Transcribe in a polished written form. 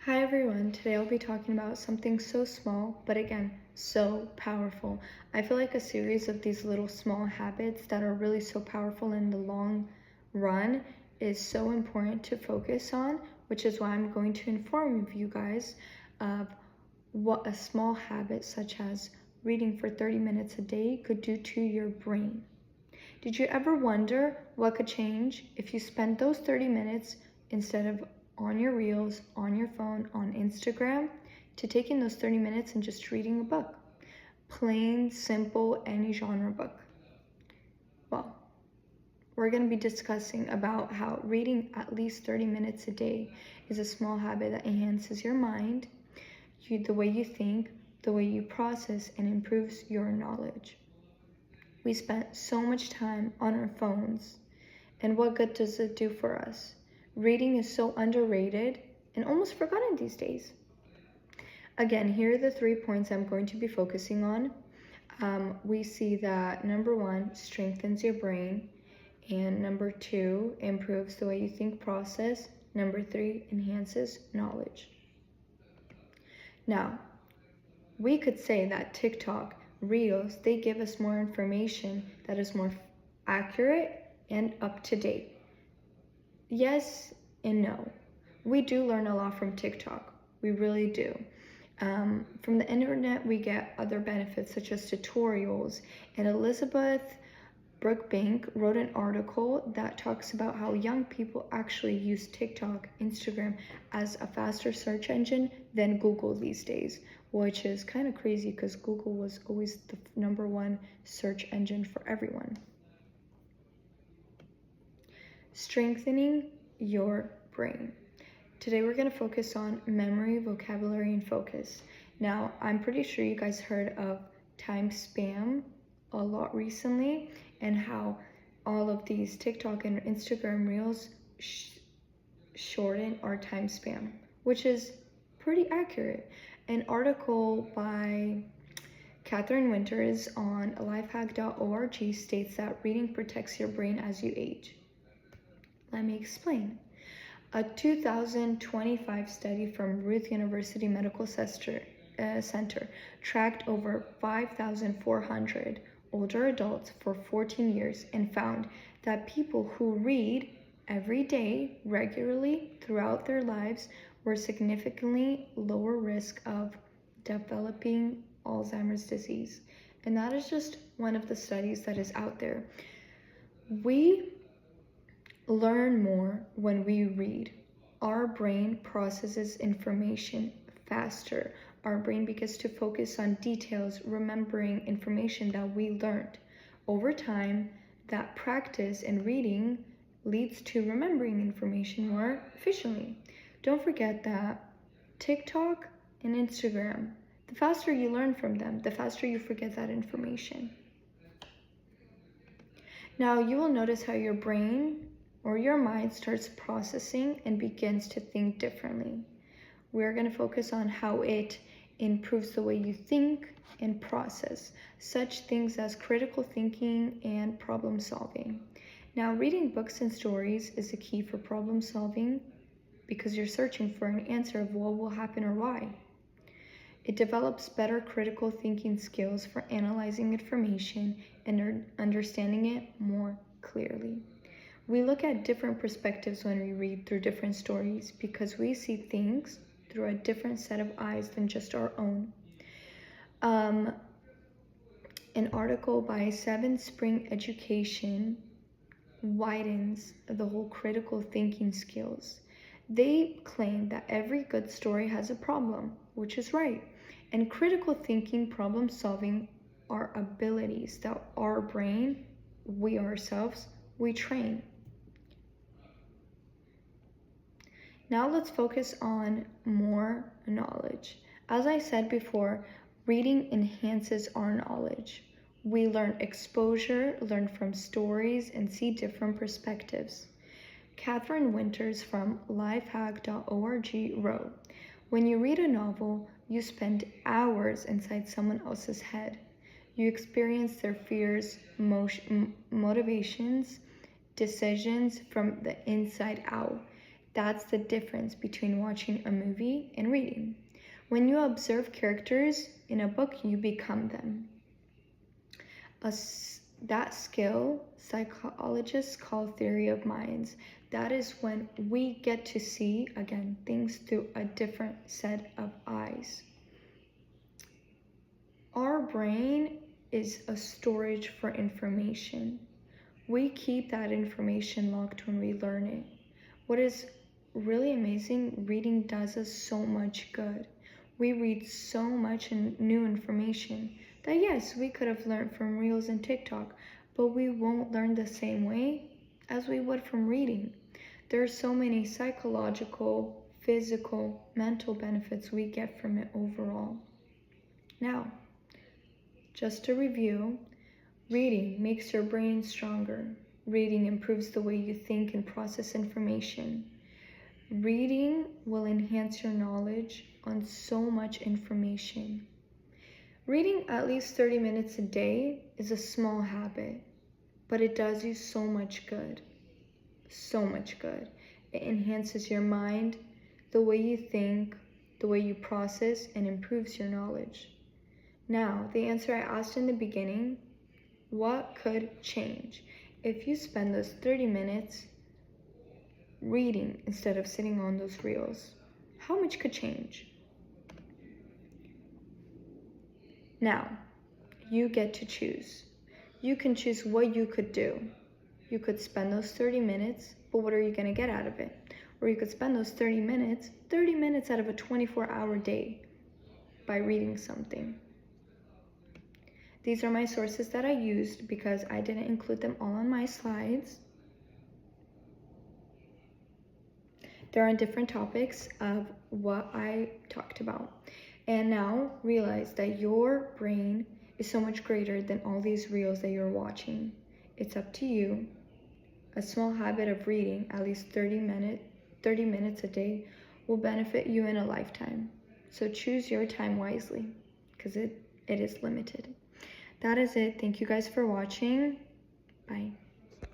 Hi everyone, today I'll be talking about something so small, but again, so powerful. I feel like a series of these little small habits that are really so powerful in the long run is so important to focus on, which is why I'm going to inform you guys of what a small habit such as reading for 30 minutes a day could do to your brain. Did you ever wonder what could change if you spent those 30 minutes instead of on your reels, on your phone, on Instagram, to taking those 30 minutes and just reading a book? Plain, simple, any genre book. Well, we're going to be discussing about how reading at least 30 minutes a day is a small habit that enhances your mind, the way you think, the way you process, and improves your knowledge. We spent so much time on our phones, and what good does it do for us? Reading is so underrated and almost forgotten these days. Again, here are the 3 points I'm going to be focusing on. We see that number 1 strengthens your brain, and number 2 improves the way you think, process. Number 3 enhances knowledge. Now, we could say that TikTok, Reels, they give us more information that is more accurate and up to date. Yes and no. We do learn a lot from TikTok. We really do. From the internet, we get other benefits such as tutorials. And Elizabeth Brookbank wrote an article that talks about how young people actually use TikTok, Instagram as a faster search engine than Google these days, which is kind of crazy because Google was always the number 1 search engine for everyone. Strengthening your brain. Today we're going to focus on memory, vocabulary, and focus. Now, I'm pretty sure you guys heard of time spam a lot recently and how all of these TikTok and Instagram reels shorten our time spam, which is pretty accurate. An article by Catherine Winters on lifehack.org states that reading protects your brain as you age. Let me explain. A 2025 study from Ruth University Medical Center tracked over 5,400 older adults for 14 years and found that people who read every day regularly throughout their lives were significantly lower risk of developing Alzheimer's disease. And that is just one of the studies that is out there. We learn more when we read. Our brain processes information faster. Our brain begins to focus on details, remembering information that we learned. Over time, that practice in reading leads to remembering information more efficiently. Don't forget that TikTok and Instagram, the faster you learn from them, the faster you forget that information. Now, you will notice how your brain or your mind starts processing and begins to think differently. We're going to focus on how it improves the way you think and process, such things as critical thinking and problem solving. Now, reading books and stories is the key for problem solving because you're searching for an answer of what will happen or why. It develops better critical thinking skills for analyzing information and understanding it more clearly. We look at different perspectives when we read through different stories because we see things through a different set of eyes than just our own. An article by Seven Spring Education widens the whole critical thinking skills. They claim that every good story has a problem, which is right. And critical thinking, problem solving are abilities that our brain, we ourselves, we train. Now let's focus on more knowledge. As I said before, reading enhances our knowledge. We learn exposure, learn from stories, and see different perspectives. Catherine Winters from lifehack.org wrote, "When you read a novel, you spend hours inside someone else's head. You experience their fears, motivations, decisions from the inside out. That's the difference between watching a movie and reading. When you observe characters in a book, you become them. That skill psychologists call theory of minds. That is when we get to see, again, things through a different set of eyes. Our brain is a storage for information. We keep that information locked when we learn it. What is really amazing, reading does us so much good. We read so much new information that yes, we could have learned from Reels and TikTok, but we won't learn the same way as we would from reading. There are so many psychological, physical, mental benefits we get from it overall. Now, just to review, reading makes your brain stronger. Reading improves the way you think and process information. Reading will enhance your knowledge on so much information. Reading at least 30 minutes a day is a small habit, but it does you so much good. So much good. It enhances your mind, the way you think, the way you process, and improves your knowledge. Now, the answer I asked in the beginning, what could change if you spend those 30 minutes reading instead of sitting on those reels? How much could change? Now, you get to choose. You can choose what you could do. You could spend those 30 minutes, but what are you going to get out of it? Or you could spend those 30 minutes out of a 24-hour day by reading something. These are my sources that I used because I didn't include them all on my slides. They're on different topics of what I talked about. And now realize that your brain is so much greater than all these reels that you're watching. It's up to you. A small habit of reading at least 30 minutes a day will benefit you in a lifetime. So choose your time wisely because it is limited. That is it. Thank you guys for watching. Bye.